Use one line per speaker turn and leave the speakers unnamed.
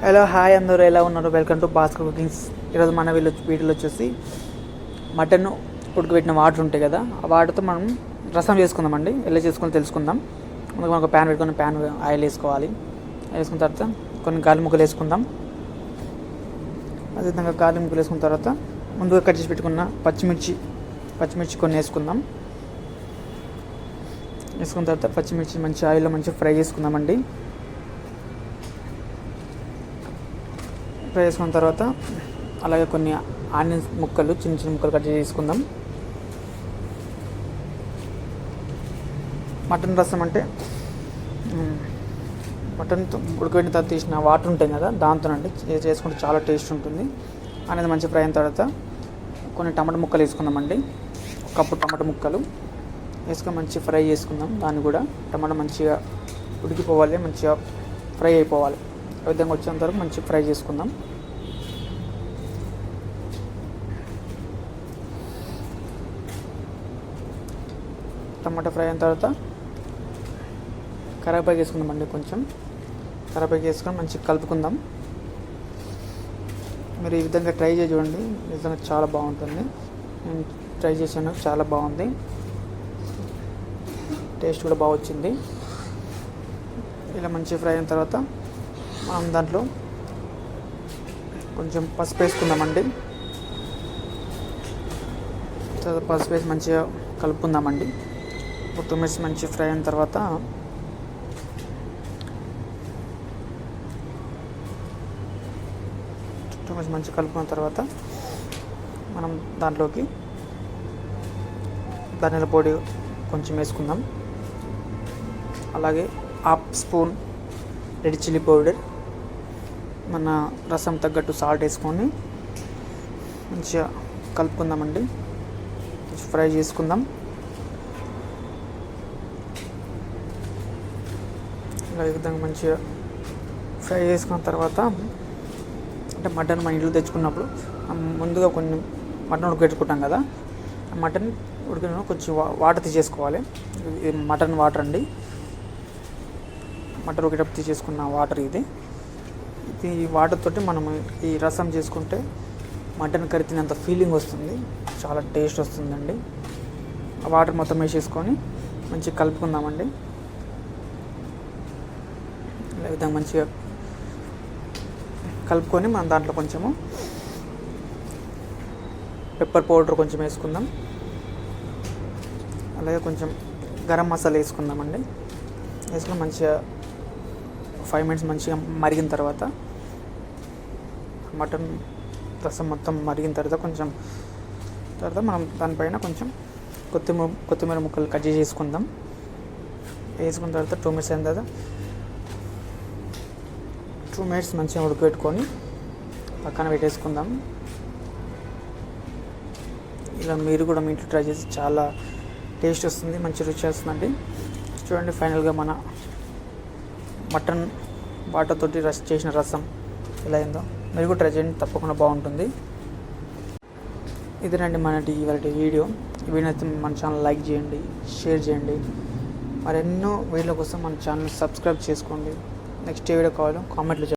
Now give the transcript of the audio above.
Hello hi అందరూ ఎలా ఉన్నారు? Welcome to Bhaskar cookings. ఈరోజు మన వీడియోలో వచ్చేసి మటన్ ఉడకబెట్టిన వాటర్ ఉంటాయి కదా, ఆ వాటర్తో మనం రసం చేసుకుందామండి. ఎలా చేసుకుని తెలుసుకుందాం. ముందుగా ఒక ప్యాన్ పెట్టుకొని ప్యాన్ ఆయిల్ వేసుకోవాలి. వేసుకున్న తర్వాత కొన్ని గాలి ముక్కలు వేసుకుందాం. అదేవిధంగా గాలి ముక్కలు వేసుకున్న తర్వాత ముందుగా కట్ చేసి పెట్టుకున్న పచ్చిమిర్చి కొన్ని వేసుకుందాం. వేసుకున్న తర్వాత పచ్చిమిర్చి మంచి ఆయిల్లో మంచిగా ఫ్రై చేసుకుందామండి. ఫ్రై చేసుకున్న తర్వాత అలాగే కొన్ని ఆనియన్స్ ముక్కలు చిన్న ముక్కలు కట్ చేసుకుందాం. మటన్ రసం అంటే మటన్ ఉడకబెట్టిన తర్వాత తీసిన వాటర్ ఉంటుంది కదా, దాంతోనండి చేసుకుంటే చాలా టేస్ట్ ఉంటుంది. అనేది మంచిగా ఫ్రై అయిన తర్వాత కొన్ని టమాటా ముక్కలు వేసుకుందామండి. ఒక కప్పు టమాటా ముక్కలు వేసుకొని మంచిగా ఫ్రై చేసుకుందాం. దాన్ని కూడా టమాటా మంచిగా ఉడికిపోవాలి, మంచిగా ఫ్రై అయిపోవాలి. ఆ విధంగా వచ్చేంత వరకు మంచిగా ఫ్రై చేసుకుందాం. టమాటా ఫ్రై అయిన తర్వాత కరివేపాకు వేసుకుందామండి. కొంచెం కరివేపాకు వేసుకొని మంచిగా కలుపుకుందాం. మీరు ఈ విధంగా ట్రై చేసి చూడండి, నిజంగా చాలా బాగుంటుంది. నేను ట్రై చేశాను, చాలా బాగుంది, టేస్ట్ కూడా బాగా వచ్చింది. ఇలా మంచిగా ఫ్రై అయిన తర్వాత మనం దాంట్లో కొంచెం పసుపు వేసుకుందామండి. తర్వాత పసుపు వేసి మంచిగా కలుపుకుందామండి. 2 మినిట్స్ మంచి ఫ్రై అయిన తర్వాత మంచిగా కలుపుకున్న తర్వాత మనం దాంట్లోకి ధనియాల పొడి కొంచెం వేసుకుందాం. అలాగే 1/2 స్పూన్ రెడ్ చిల్లీ పౌడర్, మన రసం తగ్గట్టు సాల్ట్ వేసుకొని మంచిగా కలుపుకుందామండి. ఫ్రై చేసుకుందాం. ఈ విధంగా మంచిగా ఫ్రై చేసుకున్న తర్వాత అంటే మటన్ మన ఇంట్లో తెచ్చుకున్నప్పుడు ముందుగా కొన్ని మటన్ ఉడకబెట్టుకుంటాం కదా, మటన్ ఉడికిన కొంచెం వాటర్ తీసేసుకోవాలి. ఇది మటన్ వాటర్ అండి, మటన్ ఉడికేటప్పుడు తీసేసుకున్న వాటర్ ఇది. ఈ వాటర్ తోటి మనం ఈ రసం చేసుకుంటే మటన్ కర్రీ తినేంత ఫీలింగ్ వస్తుంది, చాలా టేస్ట్ వస్తుందండి. ఆ వాటర్ మొత్తం వేసేసుకొని మంచిగా కలుపుకుందామండి. ఈ విధంగా మంచిగా కలుపుకొని మనం దాంట్లో కొంచెము పెప్పర్ పౌడర్ కొంచెం వేసుకుందాం. అలాగే కొంచెం గరం మసాలా వేసుకుందామండి. వేసుకుని మంచిగా 5 మినిట్స్ మంచిగా మరిగిన తర్వాత మటన్ రసం మొత్తం మరిగిన తర్వాత మనం దానిపైన కొంచెం కొత్తిమీర ముక్కలు కట్ చేసి వేసుకుందాం. వేసుకున్న తర్వాత 2 మినిట్స్ అయిన తర్వాత 2 మినిట్స్ మంచిగా ఉడకబెట్టుకొని పక్కన పెట్టేసుకుందాం. ఇలా మీరు కూడా మీ ఇంట్లో ట్రై చేసి చాలా టేస్ట్ వస్తుంది, మంచి రుచి వస్తుందండి. చూడండి, ఫైనల్గా మన మటన్ వాటర్ తోటి చేసిన రసం ఎలా అయిందో మీరు కూడా ట్రై చేయండి, తప్పకుండా బాగుంటుంది. ఇదేనండి ఇవాళ వీడియో. ఈ వీడియో అయితే మన ఛానల్ లైక్ చేయండి, షేర్ చేయండి. మరెన్నో వీడియోల కోసం మన ఛానల్ సబ్స్క్రైబ్ చేసుకోండి. నెక్స్ట్ ఏ వీడియో కావాలో కామెంట్లో